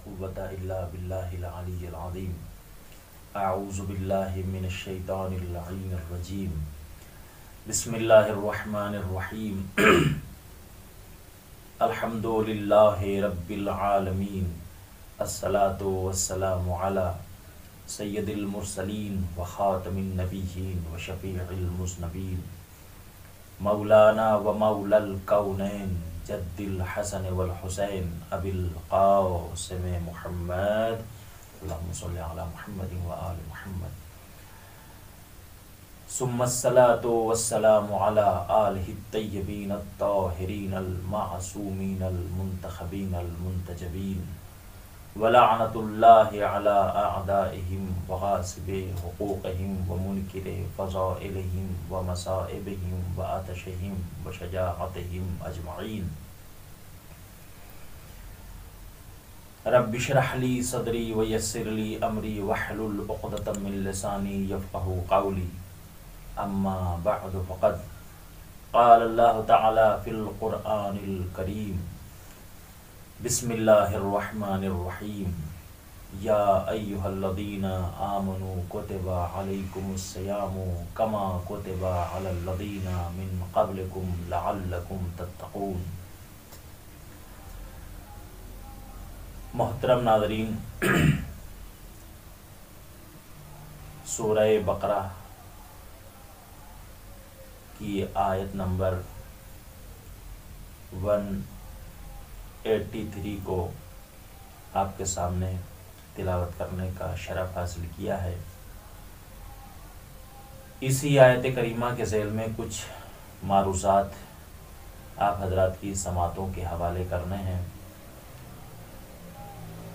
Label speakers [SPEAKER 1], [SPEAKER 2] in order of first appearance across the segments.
[SPEAKER 1] قوة إلا بالله العلي العظيم. أعوذ بالله من الشيطان اللعين الرجيم. بسم الله الرحمن الرحيم. الحمد لله رب العالمين. الصلاة والسلام على سید المرسلین وخاتم النبیین وشفیع المذنبین مولانا و مولا الکونین جد الحسن والحسین ابی القاسم محمد اللہم صلی علی محمد و آل محمد ثم الصلاة والسلام علی آلہ الطیبین الطاہرین المعصومین المنتخبین المنتجبین ولعنت اللہ علی اعدائہم وغاصب حقوقہم ومنکر فضائلہم ومصائبہم وآتشہم وشجاعتہم اجمعین. رب اشرح لی صدری ویسر لی امری واحلل عقدۃ من لسانی یفقہوا قولی. اما بعد فقد قال اللہ تعالی فی القرآن الکریم. بسم اللہ الرحمن الرحیم. یا ایہا الذین آمنوا کتب علیکم الصیام کما کتب علی الذین من قبلکم لعلکم تتقون. محترم ناظرین، سورہ بقرہ کی آیت نمبر 183 کو آپ کے سامنے تلاوت کرنے کا شرف حاصل کیا ہے. اسی آیت کریمہ کے ذیل میں کچھ معروضات آپ حضرات کی سماعتوں کے حوالے کرنے ہیں.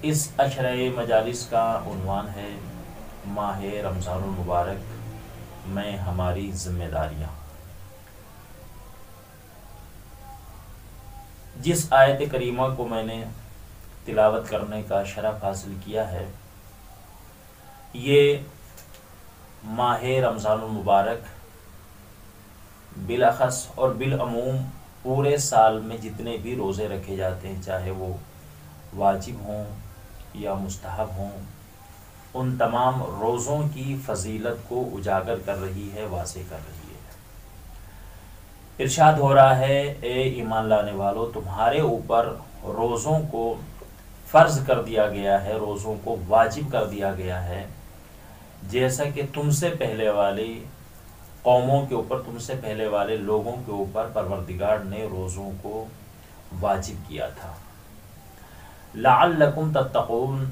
[SPEAKER 1] اس عشرہ مجالس کا عنوان ہے ماہ رمضان المبارک میں ہماری ذمہ داریاں. جس آیت کریمہ کو میں نے تلاوت کرنے کا شرف حاصل کیا ہے، یہ ماہ رمضان المبارک بالاخص اور بالعموم پورے سال میں جتنے بھی روزے رکھے جاتے ہیں، چاہے وہ واجب ہوں یا مستحب ہوں، ان تمام روزوں کی فضیلت کو اجاگر کر رہی ہے، واضح کر رہی ہے. ارشاد ہو رہا ہے، اے ایمان لانے والو، تمہارے اوپر روزوں کو فرض کر دیا گیا ہے، روزوں کو واجب کر دیا گیا ہے، جیسا کہ تم سے پہلے والی قوموں کے اوپر، تم سے پہلے والے لوگوں کے اوپر پروردگار نے روزوں کو واجب کیا تھا. لعلکم تتقون،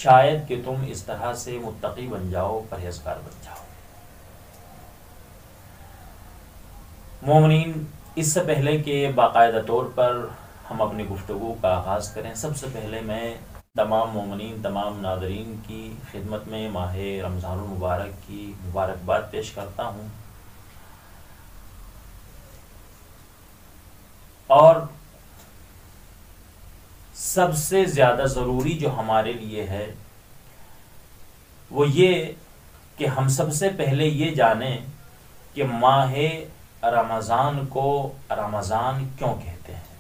[SPEAKER 1] شاید کہ تم اس طرح سے متقی بن جاؤ، پرہیزگار بن جاؤ. مومنین، اس سے پہلے کہ باقاعدہ طور پر ہم اپنی گفتگو کا آغاز کریں، سب سے پہلے میں تمام مومنین، تمام ناظرین کی خدمت میں ماہ رمضان المبارک کی مبارکباد پیش کرتا ہوں. اور سب سے زیادہ ضروری جو ہمارے لیے ہے وہ یہ کہ ہم سب سے پہلے یہ جانیں کہ ماہ رمضان کو رمضان کیوں کہتے ہیں.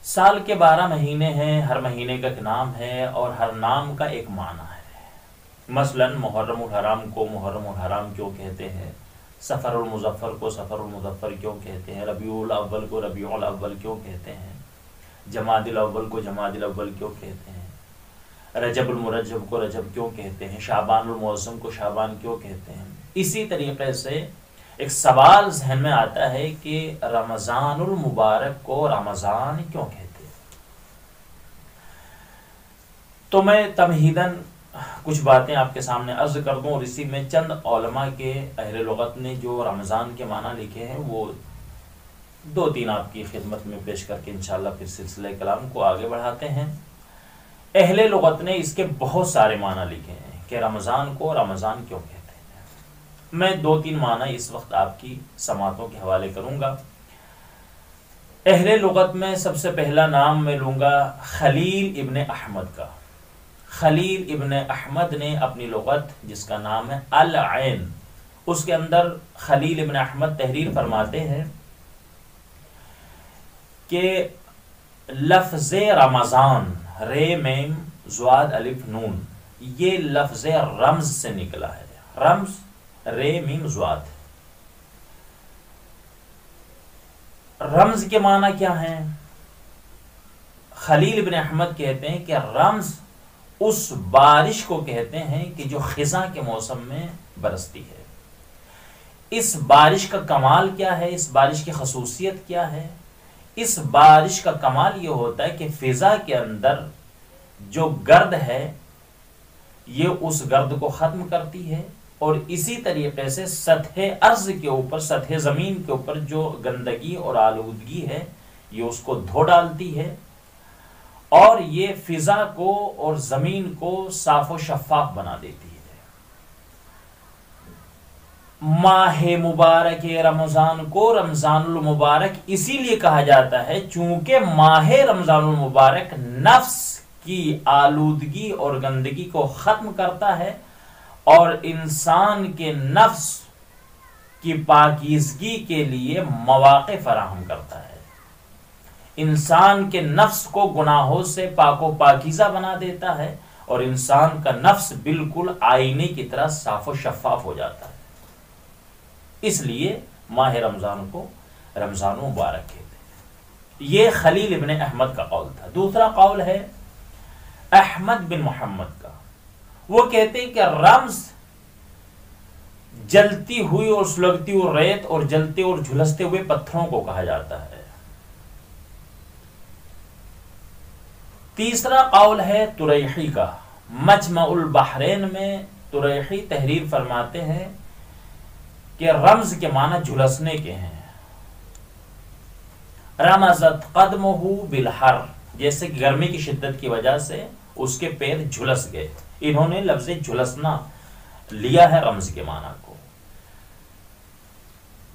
[SPEAKER 1] سال کے 12 مہینے ہیں، ہر مہینے کا ایک نام ہے اور ہر نام کا ایک معنی ہے. مثلا محرم الحرام کو محرم الحرام کیوں کہتے ہیں، سفر المظفر کو سفر المظفر کیوں کہتے ہیں، ربیع الاول کو ربیع الاول کیوں کہتے ہیں، جمادی الاول کو جمادی الاول کیوں کہتے ہیں، رجب المرجب کو رجب کیوں کہتے ہیں، شعبان المعظم کو شعبان کیوں کہتے ہیں. اسی طریقے سے ایک سوال ذہن میں آتا ہے کہ رمضان المبارک کو رمضان کیوں کہتے ہیں. تو میں تمہیداً کچھ باتیں آپ کے سامنے عرض کر دوں، اور اسی میں چند علماء کے اہل لغت نے جو رمضان کے معنی لکھے ہیں وہ 2-3 آپ کی خدمت میں پیش کر کے انشاءاللہ پھر سلسلہ کلام کو آگے بڑھاتے ہیں. اہل لغت نے اس کے بہت سارے معنی لکھے ہیں کہ رمضان کو رمضان کیوں کہتے ہیں. میں 2-3 معنی اس وقت آپ کی سماعتوں کے حوالے کروں گا. اہل لغت میں سب سے پہلا نام میں لوں گا خلیل ابن احمد کا. خلیل ابن احمد نے اپنی لغت جس کا نام ہے العین، اس کے اندر خلیل ابن احمد تحریر فرماتے ہیں کہ لفظ رمضان رے میم زواد الف نون یہ لفظ رمز سے نکلا ہے. رمز رے میم زواد. رمز کے معنی کیا ہیں؟ خلیل ابن احمد کہتے ہیں کہ رمز اس بارش کو کہتے ہیں کہ جو خزاں کے موسم میں برستی ہے. اس بارش کا کمال کیا ہے؟ اس بارش کی خصوصیت کیا ہے؟ اس بارش کا کمال یہ ہوتا ہے کہ فضا کے اندر جو گرد ہے یہ اس گرد کو ختم کرتی ہے، اور اسی طریقے سے سطح ارض کے اوپر، سطح زمین کے اوپر جو گندگی اور آلودگی ہے یہ اس کو دھو ڈالتی ہے، اور یہ فضا کو اور زمین کو صاف و شفاف بنا دیتی ہے. ماہ مبارک رمضان کو رمضان المبارک اسی لیے کہا جاتا ہے چونکہ ماہ رمضان المبارک نفس کی آلودگی اور گندگی کو ختم کرتا ہے اور انسان کے نفس کی پاکیزگی کے لیے مواقع فراہم کرتا ہے. انسان کے نفس کو گناہوں سے پاک و پاکیزہ بنا دیتا ہے اور انسان کا نفس بالکل آئینے کی طرح صاف و شفاف ہو جاتا ہے. اس لیے ماہ رمضان کو رمضان مبارک کہتے ہیں. یہ خلیل ابن احمد کا قول تھا. دوسرا قول ہے احمد بن محمد کا. وہ کہتے ہیں کہ رمز جلتی ہوئی اور سلگتی ہوئی ریت اور جلتے اور جھلستے ہوئے پتھروں کو کہا جاتا ہے. تیسرا قول ہے تریحی کا. مجمع البحرین میں تریحی تحریر فرماتے ہیں کہ رمز کے معنی جھلسنے کے ہیں. رمزت قدمہ بالحر، جیسے کہ گرمی کی شدت کی وجہ سے اس کے پیر جھلس گئے. انہوں نے لفظ جھلسنا لیا ہے رمز کے معنی کو.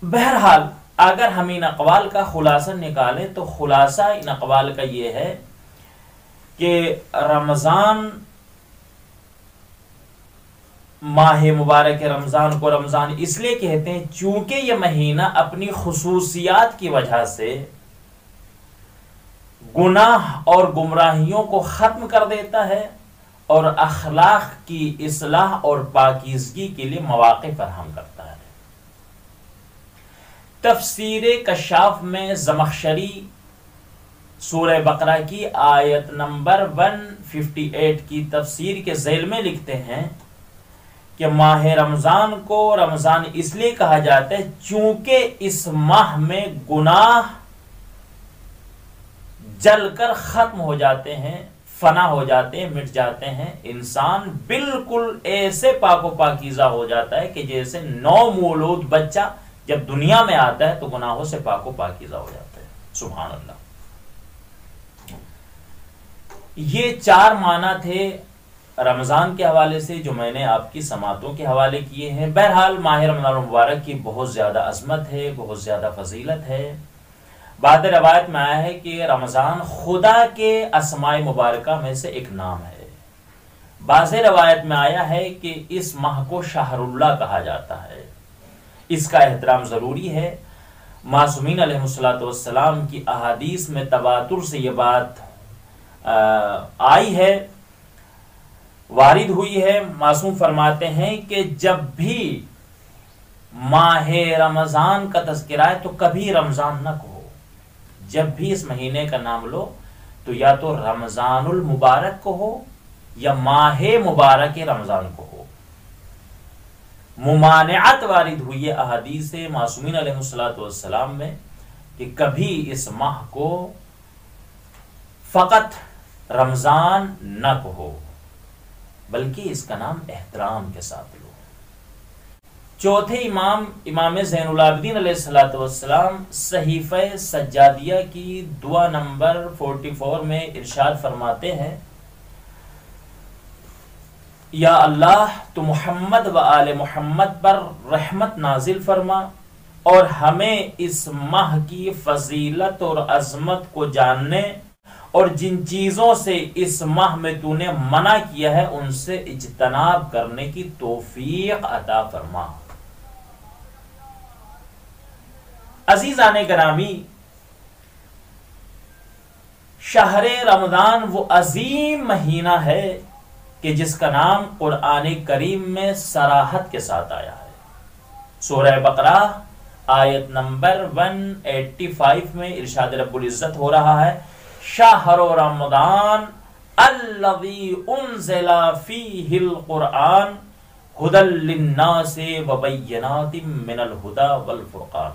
[SPEAKER 1] بہرحال اگر ہم ان اقوال کا خلاصہ نکالیں تو خلاصہ ان اقوال کا یہ ہے کہ رمضان، ماہ مبارک رمضان کو رمضان اس لیے کہتے ہیں چونکہ یہ مہینہ اپنی خصوصیات کی وجہ سے گناہ اور گمراہیوں کو ختم کر دیتا ہے اور اخلاق کی اصلاح اور پاکیزگی کے لیے مواقع فراہم کرتا ہے. تفسیر کشاف میں زمخشری سورہ بقرہ کی آیت نمبر 158 کی تفسیر کے ذیل میں لکھتے ہیں کہ ماہ رمضان کو رمضان اس لیے کہا جاتا ہے چونکہ اس ماہ میں گناہ جل کر ختم ہو جاتے ہیں، فنا ہو جاتے ہیں، مٹ جاتے ہیں. انسان بالکل ایسے پاک و پاکیزہ ہو جاتا ہے کہ جیسے نو مولود بچہ جب دنیا میں آتا ہے تو گناہوں سے پاک و پاکیزہ ہو جاتا ہے. سبحان اللہ. یہ چار معنی تھے رمضان کے حوالے سے جو میں نے آپ کی سماعتوں کے حوالے کیے ہیں. بہرحال ماہ رمضان المبارک کی بہت زیادہ عظمت ہے، بہت زیادہ فضیلت ہے. بعد روایت میں آیا ہے کہ رمضان خدا کے اسماء مبارکہ میں سے ایک نام ہے. بعض روایت میں آیا ہے کہ اس ماہ کو شہر اللہ کہا جاتا ہے. اس کا احترام ضروری ہے. معصومین علیہ الصلوۃ والسلام کی احادیث میں تواتر سے یہ بات آئی ہے، وارد ہوئی ہے. معصوم فرماتے ہیں کہ جب بھی ماہ رمضان کا تذکرہ ہے تو کبھی رمضان نہ کہو. جب بھی اس مہینے کا نام لو تو یا تو رمضان المبارک کہو یا ماہ مبارک رمضان کہو. ممانعت وارد ہوئی ہے احادیث معصومین علیہ الصلوۃ والسلام میں کہ کبھی اس ماہ کو فقط رمضان نہ کہو بلکہ اس کا نام احترام کے ساتھ لو. چوتھے امام زین العابدین علیہ الصلوۃ والسلام صحیفہ سجادیہ کی دعا نمبر 44 میں ارشاد فرماتے ہیں یا اللہ تو محمد و آل محمد پر رحمت نازل فرما اور ہمیں اس ماہ کی فضیلت اور عظمت کو جاننے اور جن چیزوں سے اس ماہ میں تو نے منع کیا ہے ان سے اجتناب کرنے کی توفیق عطا فرما. عزیزان گرامی، شہر رمضان وہ عظیم مہینہ ہے کہ جس کا نام قرآن کریم میں صراحت کے ساتھ آیا ہے۔ سورہ بقرہ آیت نمبر 185 میں ارشاد رب العزت ہو رہا ہے، شہر رمضان الذی انزل فیہ القرآن ھدی للناس وبینات من الھدی والفرقان۔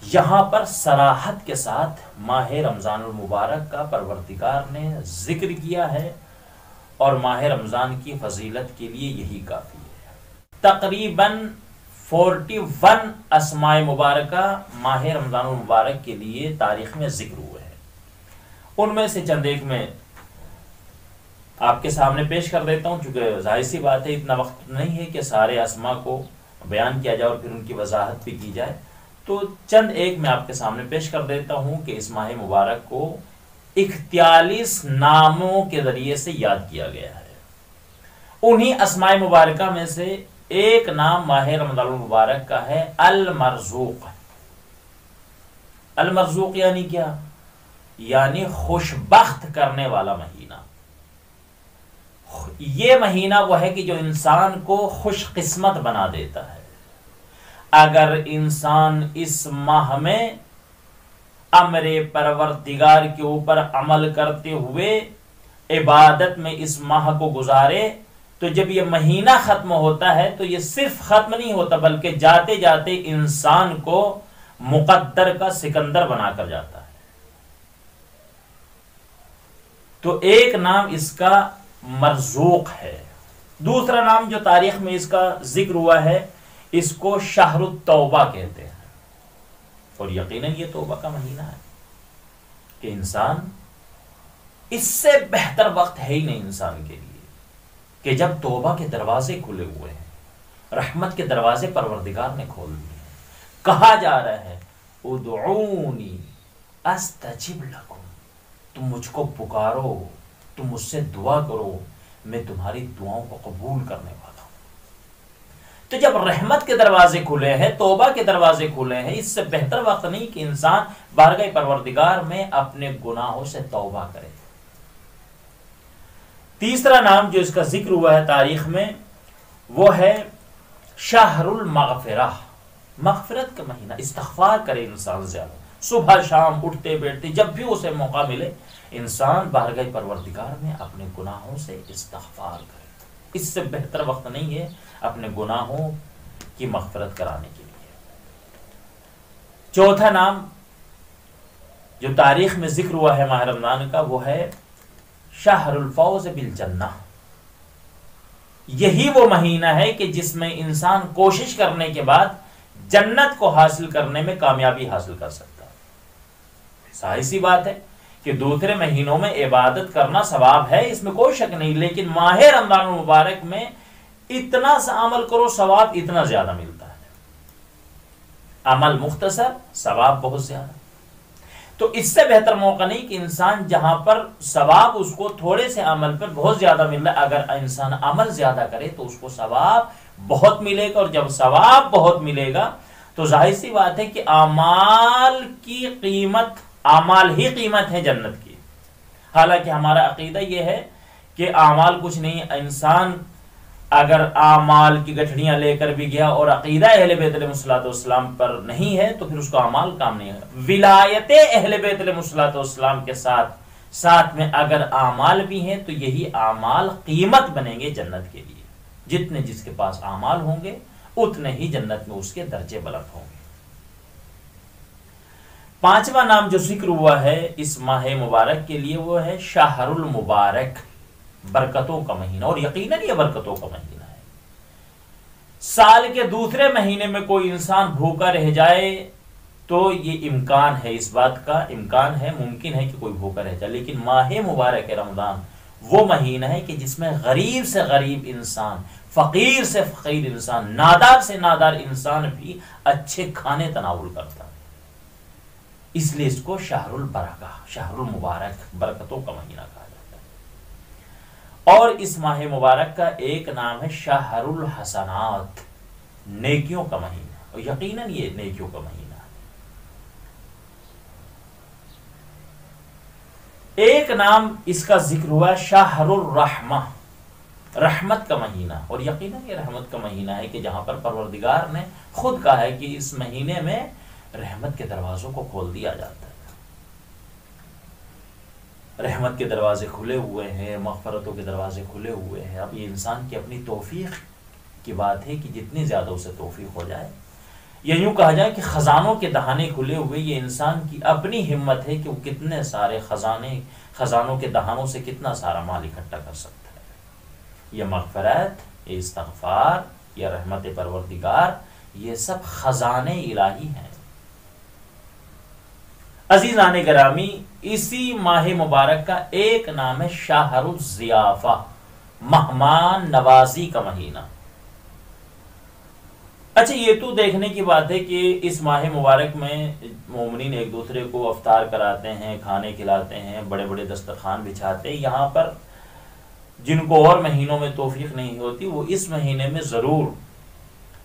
[SPEAKER 1] یہاں پر صراحت کے ساتھ ماہ رمضان المبارک کا پروردگار نے ذکر کیا ہے، اور ماہ رمضان کی فضیلت کے لیے یہی کافی ہے۔ تقریباً 41 اسماء مبارکہ ماہ رمضان المبارک کے لیے تاریخ میں ذکر ہوئے ہیں۔ ان میں سے چند ایک میں آپ کے سامنے پیش کر دیتا ہوں، چونکہ ظاہر سی بات ہے اتنا وقت نہیں ہے کہ سارے اسماء کو بیان کیا جائے اور پھر ان کی وضاحت بھی کی جائے، تو چند ایک میں آپ کے سامنے پیش کر دیتا ہوں کہ اس ماہ مبارک کو 41 ناموں کے ذریعے سے یاد کیا گیا ہے۔ انہی اسماء مبارکہ میں سے ایک نام ماہ رمضان المبارک کا ہے المرزوق۔ المرزوق یعنی کیا؟ یعنی خوشبخت کرنے والا مہینہ۔ یہ مہینہ وہ ہے کہ جو انسان کو خوش قسمت بنا دیتا ہے۔ اگر انسان اس ماہ میں امر پروردگار کے اوپر عمل کرتے ہوئے عبادت میں اس ماہ کو گزارے، تو جب یہ مہینہ ختم ہوتا ہے تو یہ صرف ختم نہیں ہوتا بلکہ جاتے جاتے انسان کو مقدر کا سکندر بنا کر جاتا ہے۔ تو ایک نام اس کا مرزوق ہے۔ دوسرا نام جو تاریخ میں اس کا ذکر ہوا ہے، اس کو شہر التوبہ کہتے ہیں، اور یقیناً یہ توبہ کا مہینہ ہے کہ انسان، اس سے بہتر وقت ہے ہی نہیں انسان کے لیے کہ جب توبہ کے دروازے کھلے ہوئے ہیں، رحمت کے دروازے پروردگار نے کھول دیے ہیں۔ کہا جا رہا ہے ادعونی استجب لکم، تم مجھ کو پکارو، تم مجھ سے دعا کرو، میں تمہاری دعاؤں کو قبول کرنے والا ہوں۔ تو جب رحمت کے دروازے کھلے ہیں، توبہ کے دروازے کھلے ہیں، اس سے بہتر وقت نہیں کہ انسان بارگاہ پروردگار میں اپنے گناہوں سے توبہ کرے۔ تیسرا نام جو اس کا ذکر ہوا ہے تاریخ میں، وہ ہے شہر المغفرہ، مغفرت کا مہینہ۔ استغفار کرے انسان زیادہ، صبح شام اٹھتے بیٹھتے جب بھی اسے موقع ملے انسان بارگاہ پروردگار میں اپنے گناہوں سے استغفار کرے۔ اس سے بہتر وقت نہیں ہے اپنے گناہوں کی مغفرت کرانے کے لیے۔ چوتھا نام جو تاریخ میں ذکر ہوا ہے ماہ رمضان کا، وہ ہے شہر الفوز بالجنہ۔ یہی وہ مہینہ ہے کہ جس میں انسان کوشش کرنے کے بعد جنت کو حاصل کرنے میں کامیابی حاصل کر سکتا ہے۔ ظاہر سی بات ہے کہ دوسرے مہینوں میں عبادت کرنا ثواب ہے، اس میں کوئی شک نہیں، لیکن ماہ رمضان المبارک میں اتنا سا عمل کرو ثواب اتنا زیادہ ملتا ہے۔ عمل مختصر، ثواب بہت زیادہ۔ تو اس سے بہتر موقع نہیں کہ انسان جہاں پر ثواب اس کو تھوڑے سے عمل پر بہت زیادہ مل رہا ہے، اگر انسان عمل زیادہ کرے تو اس کو ثواب بہت ملے گا، اور جب ثواب بہت ملے گا تو ظاہر سی بات ہے کہ اعمال کی قیمت، اعمال ہی قیمت ہے جنت کی۔ حالانکہ ہمارا عقیدہ یہ ہے کہ اعمال کچھ نہیں، انسان اگر اعمال کی گٹھڑیاں لے کر بھی گیا اور عقیدہ اہل بیت علیہ الصلوۃ والسلام پر نہیں ہے تو پھر اس کو اعمال کام نہیں ہے۔ ولایت اہل بیت علیہ الصلوۃ والسلام کے ساتھ میں اگر اعمال بھی ہیں تو یہی اعمال قیمت بنیں گے جنت کے لیے۔ جتنے جس کے پاس اعمال ہوں گے اتنے ہی جنت میں اس کے درجے بلند ہوں گے۔ پانچواں نام جو ذکر ہوا ہے اس ماہ مبارک کے لیے، وہ ہے شہر المبارک، برکتوں کا مہینہ، اور یقیناً یہ برکتوں کا مہینہ ہے۔ سال کے دوسرے مہینے میں کوئی انسان بھوکا رہ جائے تو یہ امکان ہے، اس بات کا امکان ہے، ممکن ہے کہ کوئی بھوکا رہ جائے، لیکن ماہ مبارک رمضان وہ مہینہ ہے کہ جس میں غریب سے غریب انسان، فقیر سے فقیر انسان، نادار سے نادار انسان بھی اچھے کھانے تناول کرتا ہے۔ اس لیے اس کو شہر البرکہ، شہر المبارک، برکتوں کا مہینہ کہا جاتا ہے۔ اور اس ماہ مبارک کا ایک نام ہے شہر الحسنات، نیکیوں کا مہینہ، اور یقیناً یہ نیکیوں کا مہینہ ہے۔ ایک نام اس کا ذکر ہوا شہر الرحمہ، رحمت کا مہینہ، اور یقیناً یہ رحمت کا مہینہ ہے کہ جہاں پر پروردگار نے خود کہا ہے کہ اس مہینے میں رحمت کے دروازوں کو کھول دیا جاتا ہے، رحمت کے دروازے کھلے ہوئے ہیں، مغفرتوں کے دروازے کھلے ہوئے ہیں۔ اب یہ انسان کی اپنی توفیق کی بات ہے کہ جتنی زیادہ اسے توفیق ہو جائے، یا یوں کہا جائے کہ خزانوں کے دہانے کھلے ہوئے، یہ انسان کی اپنی ہمت ہے کہ وہ کتنے سارے خزانوں کے دہانوں سے کتنا سارا مال اکٹھا کر سکتا ہے۔ یہ مغفرت، یہ استغفار، یہ رحمت پروردگار، یہ سب خزانے الہی ہیں۔ عزیزان گرامی، اسی ماہ مبارک کا ایک نام ہے شہر الضیافہ، مہمان نوازی کا مہینہ۔ اچھا، یہ تو دیکھنے کی بات ہے کہ اس ماہ مبارک میں مومنین ایک دوسرے کو افطار کراتے ہیں، کھانے کھلاتے ہیں، بڑے بڑے دسترخوان بچھاتے ہیں۔ یہاں پر جن کو اور مہینوں میں توفیق نہیں ہوتی، وہ اس مہینے میں ضرور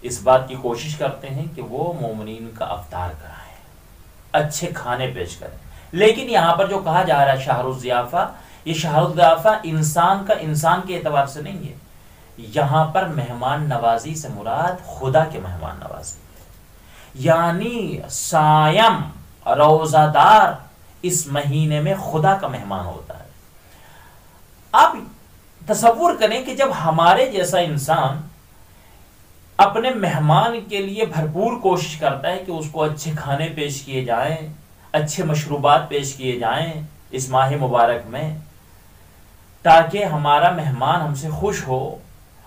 [SPEAKER 1] اس بات کی کوشش کرتے ہیں کہ وہ مومنین کا افطار کرائیں، اچھے کھانے پیش کریں۔ لیکن یہاں پر جو کہا جا رہا ہے شہر الضیافہ، یہ شہر الضیافہ انسان کا انسان کے اعتبار سے نہیں ہے، یہاں پر مہمان نوازی سے مراد خدا کے مہمان نوازی ہے، یعنی صائم روزہ دار اس مہینے میں خدا کا مہمان ہوتا ہے۔ اب تصور کریں کہ جب ہمارے جیسا انسان اپنے مہمان کے لیے بھرپور کوشش کرتا ہے کہ اس کو اچھے کھانے پیش کیے جائیں، اچھے مشروبات پیش کیے جائیں اس ماہ مبارک میں، تاکہ ہمارا مہمان ہم سے خوش ہو،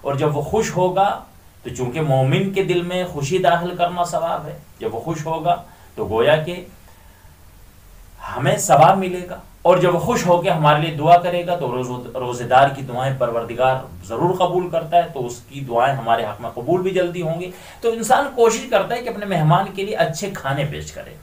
[SPEAKER 1] اور جب وہ خوش ہوگا تو چونکہ مومن کے دل میں خوشی داخل کرنا ثواب ہے، جب وہ خوش ہوگا تو گویا کہ ہمیں ثواب ملے گا، اور جب وہ خوش ہو کے ہمارے لیے دعا کرے گا تو روزے دار کی دعائیں پروردگار ضرور قبول کرتا ہے، تو اس کی دعائیں ہمارے حق میں قبول بھی جلدی ہوں گی۔ تو انسان کوشش کرتا ہے کہ اپنے مہمان کے لیے اچھے کھانے پیش کرے۔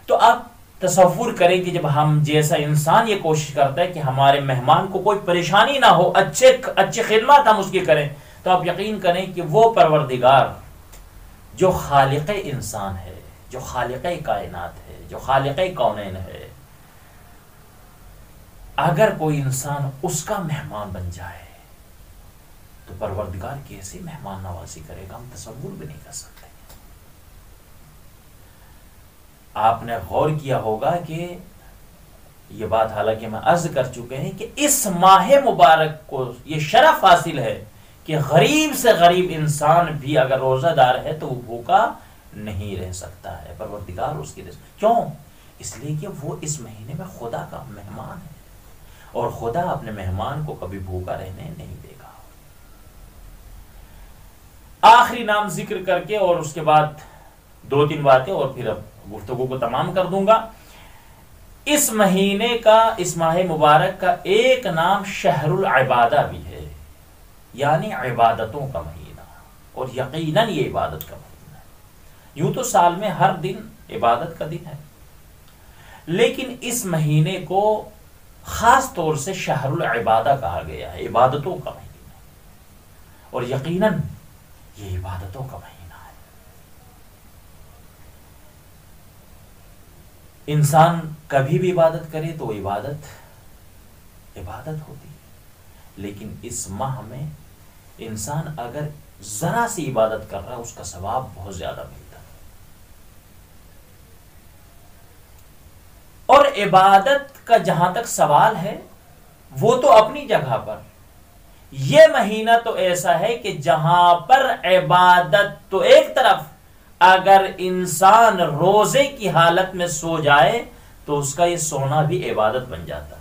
[SPEAKER 1] تو آپ تصور کریں کہ جب ہم جیسا انسان یہ کوشش کرتا ہے کہ ہمارے مہمان کو کوئی پریشانی نہ ہو، اچھے خدمات ہم اس کی کریں، تو آپ یقین کریں کہ وہ پروردگار جو خالق انسان ہے، جو خالق کائنات ہے، جو خالق کونین ہے، اگر کوئی انسان اس کا مہمان بن جائے تو پروردگار کیسے مہمان نوازی کرے گا، ہم تصور بھی نہیں کر سکتے۔ آپ نے غور کیا ہوگا کہ یہ بات حالانکہ میں عرض کر چکے ہیں کہ اس ماہ مبارک کو یہ شرف حاصل ہے کہ غریب سے غریب انسان بھی اگر روزہ دار ہے تو وہ بھوکا نہیں رہ سکتا ہے، پروردگار اس کی رزق۔ کیوں؟ اس لیے کہ وہ اس مہینے میں خدا کا مہمان ہے، اور خدا اپنے مہمان کو کبھی بھوکا رہنے نہیں دے گا۔ آخری نام ذکر کر کے اور اس کے بعد دو تین باتیں اور پھر اب گفتگو کو تمام کر دوں گا۔ اس مہینے کا، اس ماہ مبارک کا ایک نام شہر العبادہ بھی ہے، یعنی عبادتوں کا مہینہ، اور یقیناً یہ عبادت کا مہینہ ہے۔ یوں تو سال میں ہر دن عبادت کا دن ہے، لیکن اس مہینے کو خاص طور سے شہر العبادہ کہا گیا ہے، عبادتوں کا مہینہ، اور یقیناً یہ عبادتوں کا مہینہ ہے۔ انسان کبھی بھی عبادت کرے تو عبادت ہوتی ہے، لیکن اس ماہ میں انسان اگر ذرا سی عبادت کر رہا ہے اس کا ثواب بہت زیادہ ملتا ہے۔ اور عبادت کا جہاں تک سوال ہے وہ تو اپنی جگہ پر، یہ مہینہ تو ایسا ہے کہ جہاں پر عبادت تو ایک طرف، اگر انسان روزے کی حالت میں سو جائے تو اس کا یہ سونا بھی عبادت بن جاتا ہے۔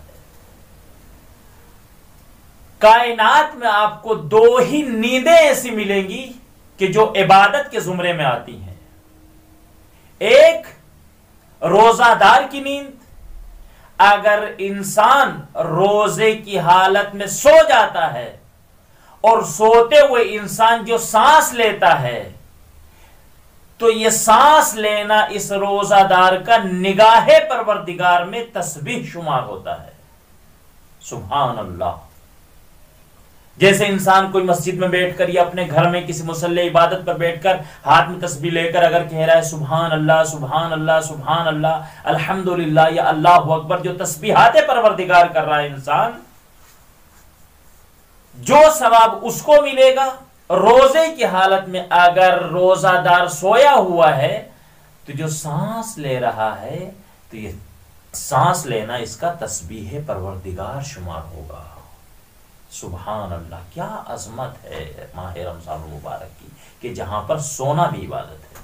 [SPEAKER 1] کائنات میں آپ کو دو ہی نیندیں ایسی ملیں گی کہ جو عبادت کے زمرے میں آتی ہیں، ایک روزہ دار کی نیند، اگر انسان روزے کی حالت میں سو جاتا ہے اور سوتے ہوئے انسان جو سانس لیتا ہے تو یہ سانس لینا اس روزہ دار کا نگاہ پروردگار میں تسبیح شمار ہوتا ہے۔ سبحان اللہ، جیسے انسان کوئی مسجد میں بیٹھ کر یا اپنے گھر میں کسی مصلی عبادت پر بیٹھ کر ہاتھ میں تسبیح لے کر اگر کہہ رہا ہے سبحان اللہ سبحان اللہ سبحان اللہ الحمدللہ یا اللہ اکبر، جو تسبیحات پروردگار کر رہا ہے انسان، جو ثواب اس کو ملے گا، روزے کی حالت میں اگر روزہ دار سویا ہوا ہے تو جو سانس لے رہا ہے تو یہ سانس لینا اس کا تسبیح پروردگار شمار ہوگا۔ سبحان اللہ، کیا عظمت ہے ماہ رمضان المبارک کی کہ جہاں پر سونا بھی عبادت ہے۔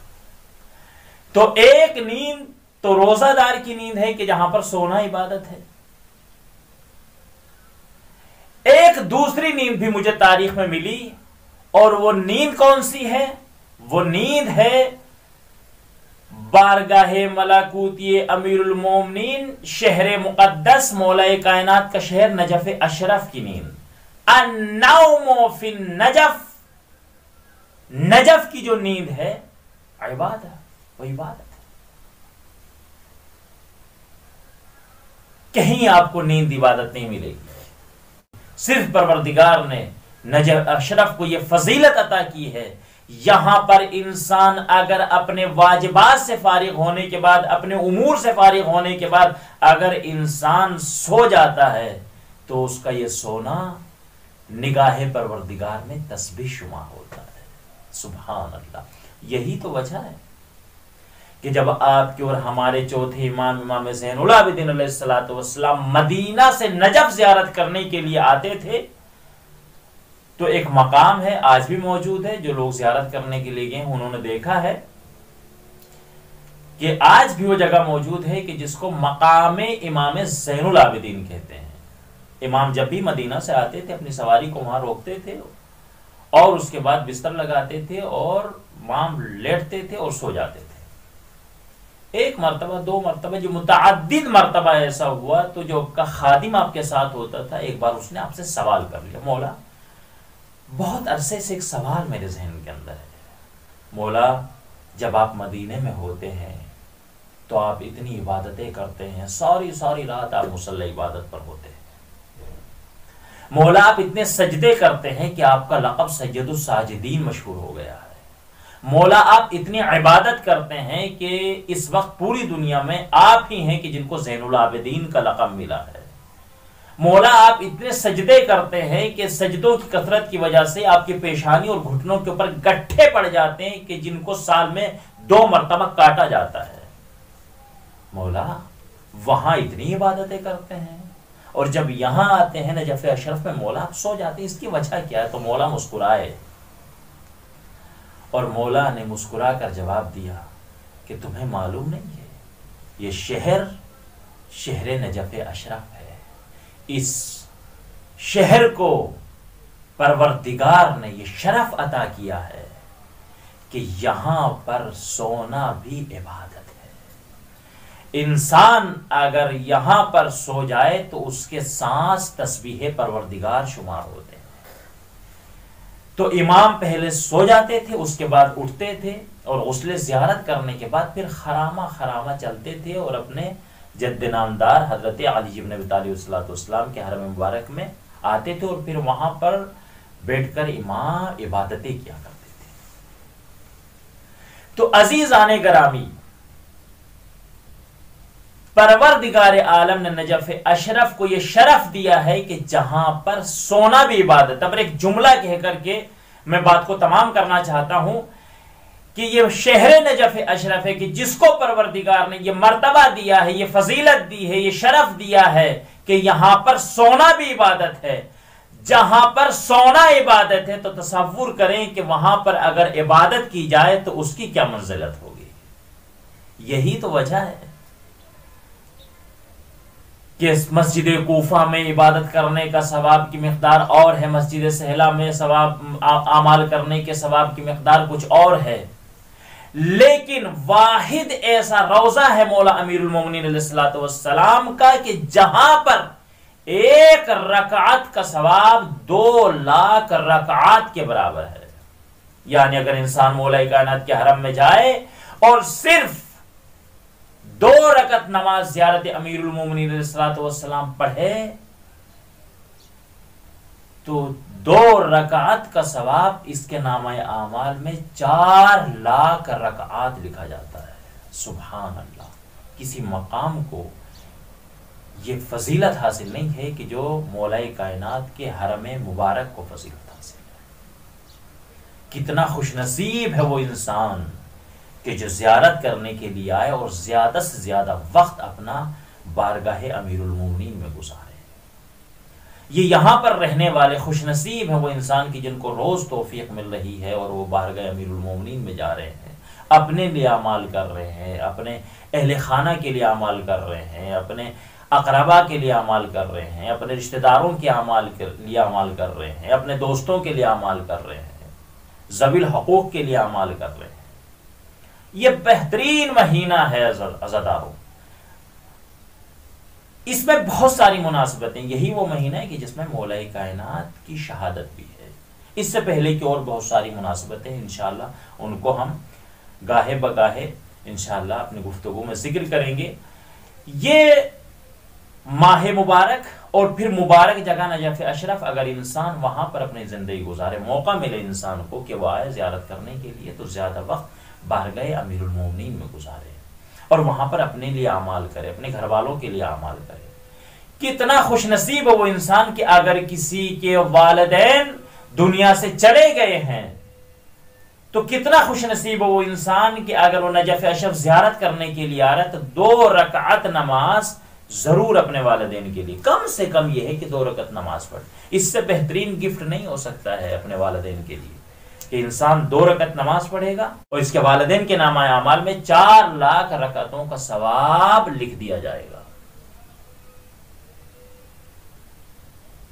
[SPEAKER 1] تو ایک نیند تو روزہ دار کی نیند ہے کہ جہاں پر سونا عبادت ہے۔ ایک دوسری نیند بھی مجھے تاریخ میں ملی، اور وہ نیند کون سی ہے؟ وہ نیند ہے بارگاہ ملکوتی امیر المومنین، شہر مقدس مولا کائنات کا شہر نجف اشرف کی نیند۔ النوم فی النجف، نجف کی جو نیند ہے عبادت، وہ عبادت ہے۔ کہیں آپ کو نیند عبادت نہیں ملے گی، صرف پروردگار نے نجف اشرف کو یہ فضیلت عطا کی ہے۔ یہاں پر انسان اگر اپنے واجبات سے فارغ ہونے کے بعد، اپنے امور سے فارغ ہونے کے بعد اگر انسان سو جاتا ہے تو اس کا یہ سونا نگاہ پروردگار میں تسبیح شمار ہوتا ہے۔ سبحان اللہ، یہی تو وجہ ہے کہ جب آپ کے اور ہمارے چوتھے امام، امام زین العابدین علیہ السلام مدینہ سے نجف زیارت کرنے کے لیے آتے تھے تو ایک مقام ہے، آج بھی موجود ہے، جو لوگ زیارت کرنے کے لیے گئے ہیں انہوں نے دیکھا ہے کہ آج بھی وہ جگہ موجود ہے کہ جس کو مقام امام زین العابدین کہتے ہیں۔ امام جب بھی مدینہ سے آتے تھے اپنی سواری کو وہاں روکتے تھے اور اس کے بعد بستر لگاتے تھے اور امام لیٹتے تھے اور سو جاتے تھے۔ ایک مرتبہ، دو مرتبہ، جو متعدد مرتبہ ایسا ہوا تو جو خادم آپ کے ساتھ ہوتا تھا، ایک بار اس نے آپ سے سوال کر لیا، مولا بہت عرصے سے ایک سوال میرے ذہن کے اندر ہے، مولا جب آپ مدینے میں ہوتے ہیں تو آپ اتنی عبادتیں کرتے ہیں، ساری ساری رات آپ مصلی عبادت پر ہوتے ہیں، مولا آپ اتنے سجدے کرتے ہیں کہ آپ کا لقب سید الساجدین مشہور ہو گیا ہے، مولا آپ اتنی عبادت کرتے ہیں کہ اس وقت پوری دنیا میں آپ ہی ہیں کہ جن کو زین العابدین کا لقب ملا ہے، مولا آپ اتنے سجدے کرتے ہیں کہ سجدوں کی کثرت کی وجہ سے آپ کی پیشانی اور گھٹنوں کے اوپر گٹھے پڑ جاتے ہیں کہ جن کو سال میں 2 مرتبہ کاٹا جاتا ہے، مولا وہاں اتنی عبادتیں کرتے ہیں اور جب یہاں آتے ہیں نجف اشرف میں مولا آپ سو جاتے ہیں، اس کی وجہ کیا ہے؟ تو مولا مسکرائے اور مولا نے مسکرا کر جواب دیا کہ تمہیں معلوم نہیں ہے یہ شہر نجف اشرف ہے، اس شہر کو پروردگار نے یہ شرف عطا کیا ہے کہ یہاں پر سونا بھی عبادت ہے۔ انسان اگر یہاں پر سو جائے تو اس کے سانس تسبیح پروردگار شمار ہوتے ہیں۔ تو امام پہلے سو جاتے تھے، اس کے بعد اٹھتے تھے اور غسل زیارت کرنے کے بعد پھر خرامہ خرامہ چلتے تھے اور اپنے جد نامدار حضرت علی بن ابی طالب علیہ السلام کے حرم مبارک میں آتے تھے اور پھر وہاں پر بیٹھ کر امام عبادتیں کیا کرتے تھے۔ تو عزیزان گرامی، پروردگار عالم نے نجف اشرف کو یہ شرف دیا ہے کہ جہاں پر سونا بھی عبادت۔ اب ایک جملہ کہہ کر کے میں بات کو تمام کرنا چاہتا ہوں کہ یہ شہر نجف اشرف ہے کہ جس کو پروردگار نے یہ مرتبہ دیا ہے، یہ فضیلت دی ہے، یہ شرف دیا ہے کہ یہاں پر سونا بھی عبادت ہے۔ جہاں پر سونا عبادت ہے تو تصور کریں کہ وہاں پر اگر عبادت کی جائے تو اس کی کیا منزلت ہوگی۔ یہی تو وجہ ہے کہ مسجد کوفہ میں عبادت کرنے کا ثواب کی مقدار اور ہے، مسجد سہلا میں ثواب اعمال کرنے کے ثواب کی مقدار کچھ اور ہے، لیکن واحد ایسا روضہ ہے مولا امیر المومنین علیہ السلام کا کہ جہاں پر 1 رکعت کا ثواب 2 لاکھ رکعات کے برابر ہے۔ یعنی اگر انسان مولا کائنات کے حرم میں جائے اور صرف 2 رکعت نماز زیارت امیر المومنین علیہ السلام پڑھے تو 2 رکعت کا ثواب اس کے نامہ اعمال میں 4 لاکھ رکعات لکھا جاتا ہے۔ سبحان اللہ، کسی مقام کو یہ فضیلت حاصل نہیں ہے کہ جو مولا کائنات کے حرم مبارک کو فضیلت حاصل ہے۔ کتنا خوش نصیب ہے وہ انسان کہ جو زیارت کرنے کے لیے آئے اور زیادہ سے زیادہ وقت اپنا بارگاہ امیر المومنین میں گزارے۔ یہ یہاں پر رہنے والے خوش نصیب ہیں وہ انسان کی جن کو روز توفیق مل رہی ہے اور وہ بارگاہ امیر المومنین میں جا رہے ہیں، اپنے لیے اعمال کر رہے ہیں، اپنے اہل خانہ کے لیے اعمال کر رہے ہیں، اپنے اقربا کے لیے اعمال کر رہے ہیں، اپنے رشتہ داروں کے لیے اعمال کر رہے ہیں، اپنے دوستوں کے لیے اعمال کر رہے ہیں، ذوی الحقوق کے لیے اعمال کر رہے ہیں۔ یہ بہترین مہینہ ہے عزاداروں، اس میں بہت ساری مناسبتیں، یہی وہ مہینہ ہے کہ جس میں مولا کائنات کی شہادت بھی ہے۔ اس سے پہلے کی اور بہت ساری مناسبتیں انشاءاللہ ان کو ہم گاہے بگاہے انشاءاللہ اپنی گفتگو میں ذکر کریں گے۔ یہ ماہ مبارک اور پھر مبارک جگہ نجف اشرف، اگر انسان وہاں پر اپنی زندگی گزارے، موقع ملے انسان کو کہ وہ آئے زیارت کرنے کے لیے، تو زیادہ وقت بارگاہ امیر المومنین میں گزارے اور وہاں پر اپنے لیے اعمال کرے، اپنے گھر والوں کے لیے اعمال کرے۔ کتنا خوش نصیب ہے وہ انسان کہ اگر کسی کے والدین دنیا سے چلے گئے ہیں تو کتنا خوش نصیب ہے وہ انسان کہ اگر وہ نجف اشرف زیارت کرنے کے لیے آ رہا ہے تو 2 رکعت نماز ضرور اپنے والدین کے لیے، کم سے کم یہ ہے کہ 2 رکعت نماز پڑھ۔ اس سے بہترین گفٹ نہیں ہو سکتا ہے اپنے والدین کے لیے کہ انسان 2 رکعت نماز پڑھے گا اور اس کے والدین کے نامہ اعمال میں 4 لاکھ رکعتوں کا ثواب لکھ دیا جائے گا۔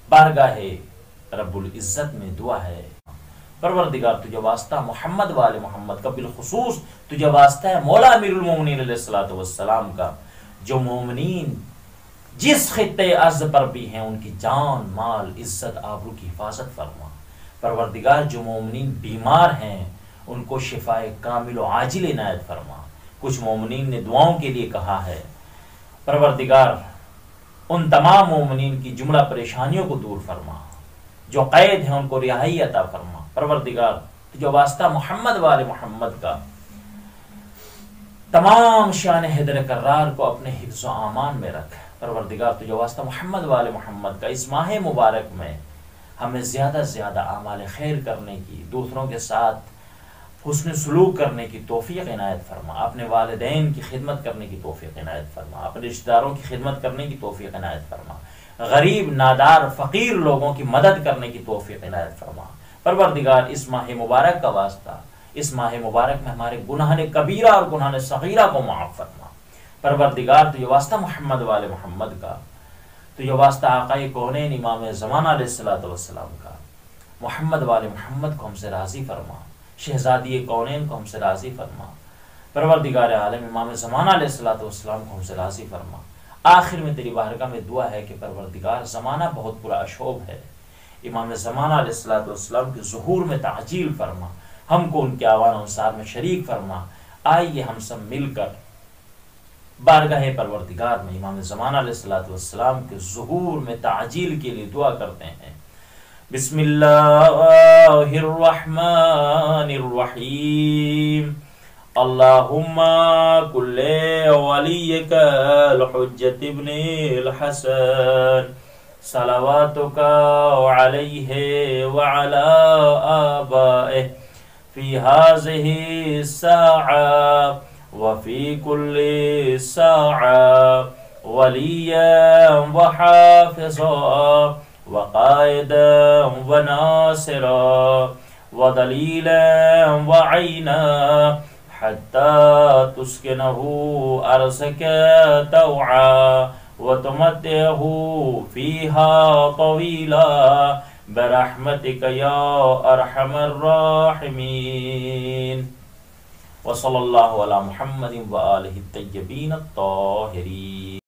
[SPEAKER 1] بارگاہ رب العزت میں دعا ہے، پروردگار تجھے واسطہ محمد والے محمد کا، بالخصوص تجھے واسطہ ہے مولا امیر المومنین علیہ الصلوۃ والسلام کا، جو مومنین جس خطے ارض پر بھی ہیں ان کی جان مال عزت آبرو کی حفاظت فرما۔ پروردگار جو مومنین بیمار ہیں ان کو شفائے کامل و عاجل عنایت فرما۔ کچھ مومنین نے دعاؤں کے لیے کہا ہے، پروردگار ان تمام مومنین کی جملہ پریشانیوں کو دور فرما، جو قید ہیں ان کو رہائی عطا فرما۔ پروردگار جو واسطہ محمد والے محمد کا، تمام شان حیدر کرار کو اپنے حفظ و امان میں رکھ۔ پروردگار جو واسطہ محمد والے محمد کا، اس ماہ مبارک میں ہمیں زیادہ سے زیادہ اعمال خیر کرنے کی، دوسروں کے ساتھ حسن سلوک کرنے کی توفیق عنایت فرما، اپنے والدین کی خدمت کرنے کی توفیق عنایت فرما، اپنے رشتہ داروں کی خدمت کرنے کی توفیق عنایت فرما، غریب نادار فقیر لوگوں کی مدد کرنے کی توفیق عنایت فرما۔ پروردگار اس ماہ مبارک کا واسطہ، اس ماہ مبارک میں ہمارے گناہ کبیرہ اور گناہ صغیرہ کو معاف فرما۔ پروردگار تو یہ واسطہ محمد والے محمد کا، تو یہ واسطہ آقائے کونین امام زمانہ علیہ الصلوۃ والسلام کا، محمد والے محمد کو ہم سے راضی فرما، شہزادی کونین کو ہم سے راضی فرما۔ پروردگار عالم امام زمانہ علیہ الصلوۃ والسلام کو ہم سے راضی فرما۔ آخر میں تیری بارگاہ میں دعا ہے کہ پروردگار زمانہ بہت برا اشوب ہے، امام زمانہ علیہ الصلوۃ والسلام کے ظہور میں تعجیل فرما، ہم کو ان کے آوان انصار میں شریک فرما۔ آئیے ہم سب مل کر بارگاہ پروردگار میں امام زمانہ علیہ الصلوۃ والسلام کے ظہور میں تعجیل کے لیے دعا کرتے ہیں۔ بسم اللہ الرحمن الرحیم، اللہم کل ولیک الحجۃ ابن الحسن صلواتک علیہ وعلی آبائہ فی هذه الساعة وفي كل ساعة وليا وحافظا وقائدا وناصرا ودليلا وعينا حتى تسكنه أرضك طوعا وتمتعه فيها طويلا برحمتك يا أرحم الراحمين۔ وصلى الله على محمد وآله الطيبين الطاهرين۔